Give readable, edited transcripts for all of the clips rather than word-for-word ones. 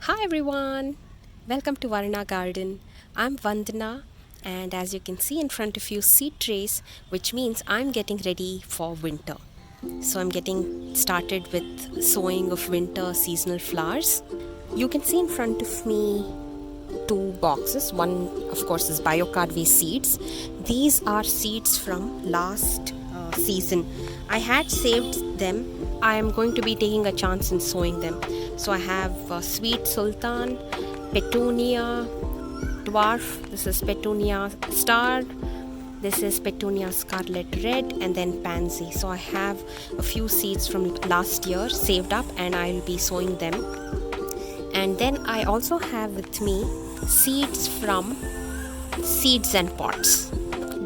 Hi everyone, welcome to Varna Garden. I'm Vandana, and as you can see in front of you, seed trays, which means I'm getting ready for winter. So I'm getting started with sowing of winter seasonal flowers. You can see in front of me two boxes. One, of course, is Biocarve seeds. These are seeds from last season. I had saved them. I am going to be taking a chance in sowing them. So I have Sweet Sultan, Petunia Dwarf, this is Petunia Star, this is Petunia Scarlet Red, and then Pansy. So I have a few seeds from last year saved up and I'll be sowing them. And then I also have with me seeds from Seedsnpots.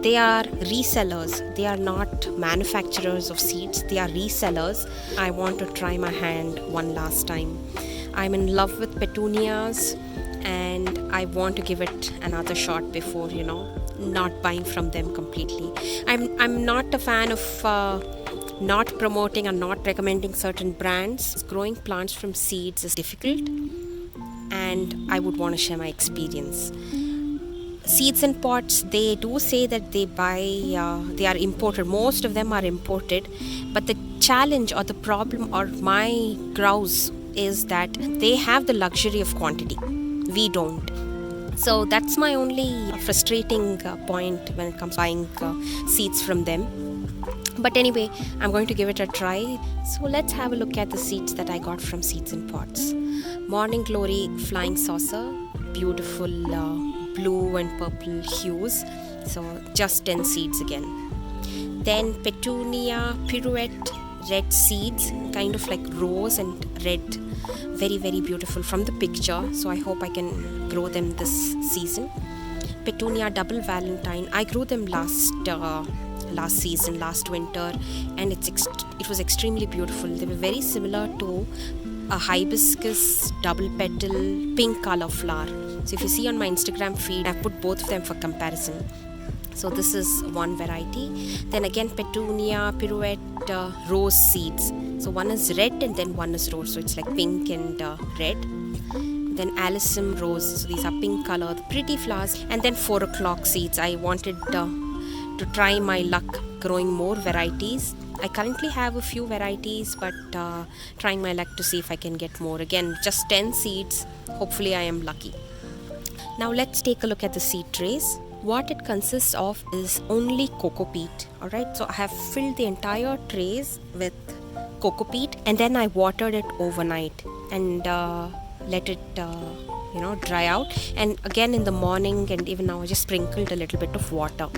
They are resellers. They are not manufacturers of seeds. They are resellers. I want to try my hand one last time. I'm in love with petunias and I want to give it another shot before, not buying from them completely. I'm not a fan of not promoting or not recommending certain brands. Growing plants from seeds is difficult and I would want to share my experience. Seedsnpots, they do say that they are imported. Most of them are imported, but the challenge or the problem or my grouse is that they have the luxury of quantity. We don't. So that's my only frustrating point when it comes to buying seeds from them. But anyway, I'm going to give it a try. So let's have a look at the seeds that I got from Seedsnpots. Morning Glory Flying Saucer, beautiful blue and purple hues. So just 10 seeds again. Then Petunia Pirouette red seeds, kind of like rose and red. Very, very beautiful from the picture. So I hope I can grow them this season. Petunia Double Valentine, I grew them last season, last winter, and it was extremely beautiful. They were very similar to a hibiscus double petal pink color flower. So if you see on my Instagram feed, I've put both of them for comparison. So this is one variety. Then again Petunia Pirouette rose seeds. So one is red and then one is rose. So it's like pink and red. Then Alyssum rose. So these are pink color, pretty flowers. And then 4 o'clock seeds. I wanted to try my luck growing more varieties. I currently have a few varieties, but trying my luck to see if I can get more. Again, just 10 seeds. Hopefully I am lucky. Now let's take a look at the seed trays. What it consists of is only coco peat. Alright, so I have filled the entire trays with coco peat and then I watered it overnight and let it dry out. And again in the morning and even now I just sprinkled a little bit of water.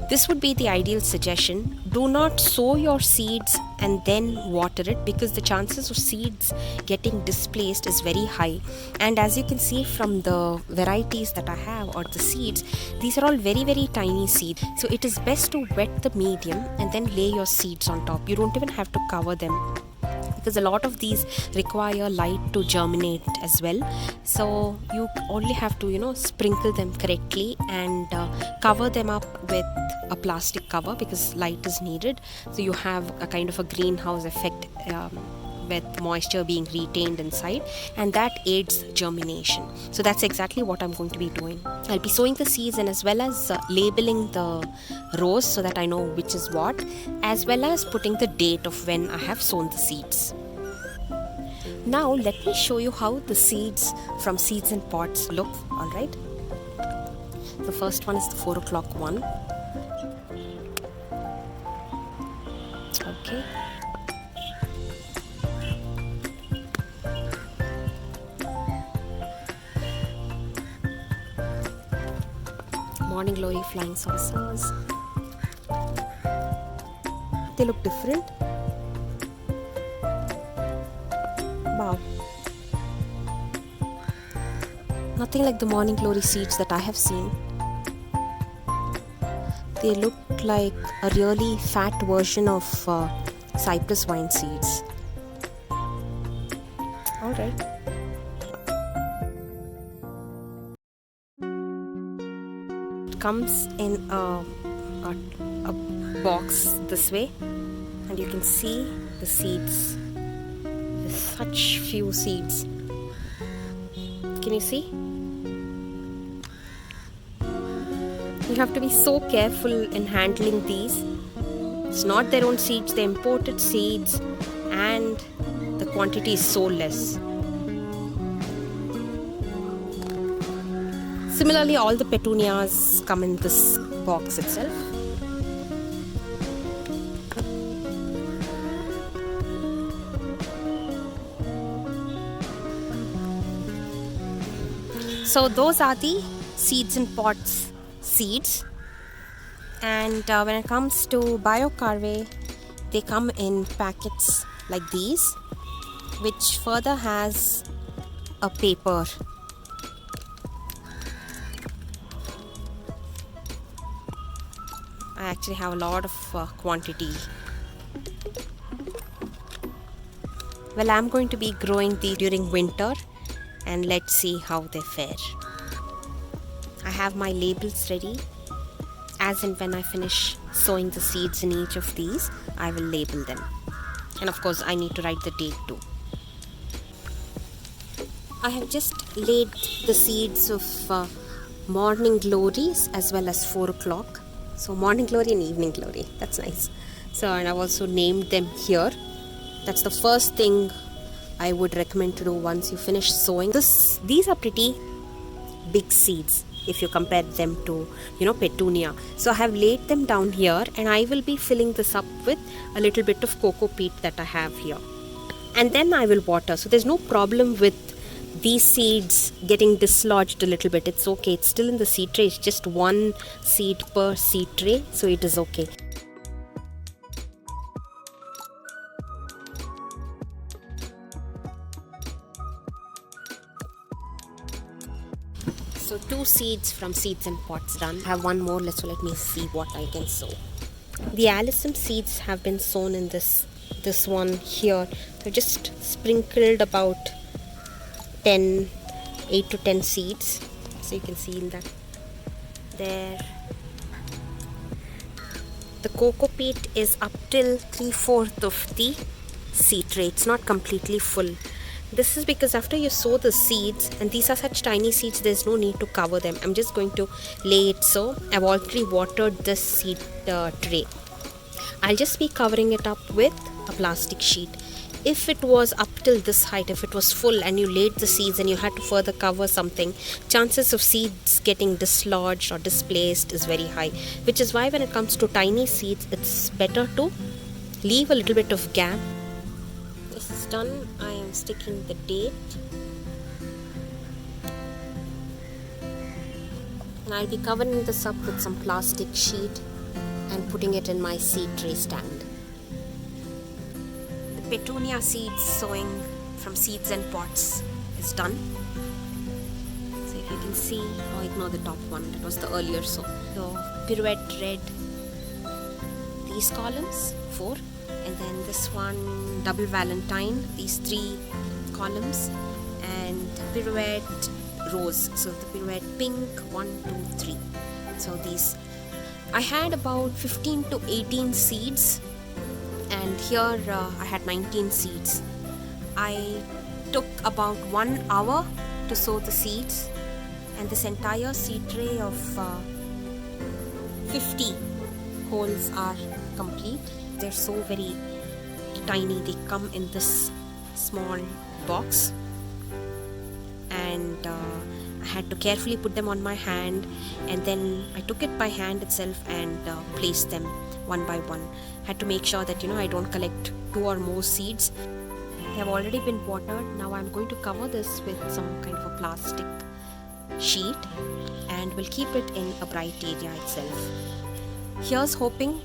This would be the ideal suggestion. Do not sow your seeds and then water it because the chances of seeds getting displaced is very high. And as you can see from the varieties that I have or the seeds, these are all very, very tiny seeds. So it is best to wet the medium and then lay your seeds on top. You don't even have to cover them, because a lot of these require light to germinate as well. So you only have to sprinkle them correctly and cover them up with a plastic cover because light is needed. So you have a kind of a greenhouse effect with moisture being retained inside, and that aids germination. So that's exactly what I'm going to be doing. I'll be sowing the seeds and as well as labeling the rows so that I know which is what, as well as putting the date of when I have sown the seeds. Now let me show you how the seeds from Seedsnpots look. Alright, the first one is the 4 o'clock one. Okay, Morning Glory Flying Saucers. They look different. Wow. Nothing like the Morning Glory seeds that I have seen. They look like a really fat version of cypress vine seeds. Alright. It comes in a box this way, and you can see the seeds. There's such few seeds. Can you see? You have to be so careful in handling these. It's not their own seeds, they're imported seeds, and the quantity is so less. Similarly, all the petunias come in this box itself. So those are the Seeds and Pots seeds. And when it comes to Biocarve, they come in packets like these, which further has a paper. I actually have a lot of quantity. Well, I'm going to be growing these during winter, and let's see how they fare. I have my labels ready. As and when I finish sowing the seeds in each of these, I will label them. And of course, I need to write the date too. I have just laid the seeds of morning glories as well as 4 o'clock. So morning glory and evening glory. That's nice. So, and I've also named them here. That's the first thing I would recommend to do once you finish sowing. These are pretty big seeds if you compare them to, petunia. So I have laid them down here, and I will be filling this up with a little bit of cocoa peat that I have here. And then I will water. So there's no problem with these seeds getting dislodged a little bit. It's okay. It's still in the seed tray. It's just 1 seed per seed tray. So it is okay. So 2 seeds from Seeds and Pots done. I have 1 more left, so let me see what I can sow. The Alyssum seeds have been sown in this one here. So just sprinkled about 8 to 10 seeds. So you can see in that there. The cocoa peat is up till 3/4 of the seed tray. It's not completely full. This is because after you sow the seeds, and these are such tiny seeds, there's no need to cover them. I'm just going to lay it so. I've already watered this seed tray. I'll just be covering it up with a plastic sheet. If it was up till this height, if it was full and you laid the seeds and you had to further cover something, chances of seeds getting dislodged or displaced is very high. Which is why when it comes to tiny seeds, it's better to leave a little bit of gap. This is done. I am sticking the date. And I'll be covering this up with some plastic sheet and putting it in my seed tray stand. The Petunia Seeds sowing from Seeds and Pots is done. So if you can see, ignore the top one, that was the earlier sow. So pirouette red, these columns, 4. And then this one, double valentine, these 3 columns, and pirouette rose. So the pirouette pink, 1, 2, 3. So these, I had about 15 to 18 seeds, and here I had 19 seeds. I took about 1 hour to sow the seeds, and this entire seed tray of 50 holes are complete. They're so very tiny. They come in this small box, and I had to carefully put them on my hand, and then I took it by hand itself and placed them one by one. Had to make sure that I don't collect 2 or more seeds. They have already been watered. Now I'm going to cover this with some kind of a plastic sheet, and we'll keep it in a bright area itself. Here's hoping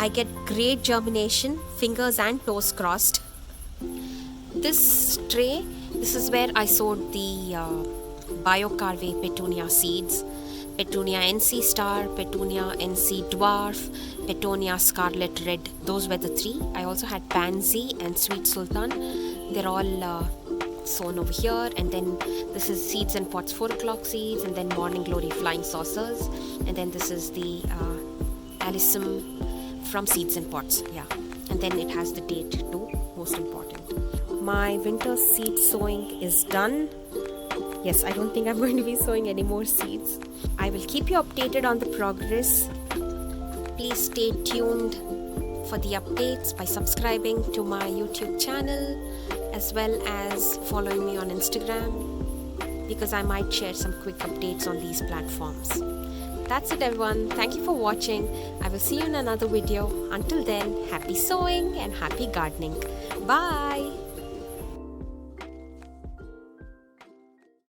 I get great germination, fingers and toes crossed. This tray, this is where I sowed the Biocarve Petunia seeds. Petunia NC Star, Petunia NC Dwarf, Petunia Scarlet Red. Those were the 3. I also had Pansy and Sweet Sultan. They're all sown over here. And then this is Seeds and Pots 4 o'clock seeds, and then Morning Glory Flying Saucers. And then this is the Alyssum from Seeds and Pots. Yeah. And then it has the date too, most important. My winter seed sowing is done. Yes, I don't think I'm going to be sowing any more seeds. I will keep you updated on the progress. Please stay tuned for the updates by subscribing to my YouTube channel as well as following me on Instagram, because I might share some quick updates on these platforms. That's it everyone. Thank you for watching. I will see you in another video. Until then, happy sowing and happy gardening. Bye.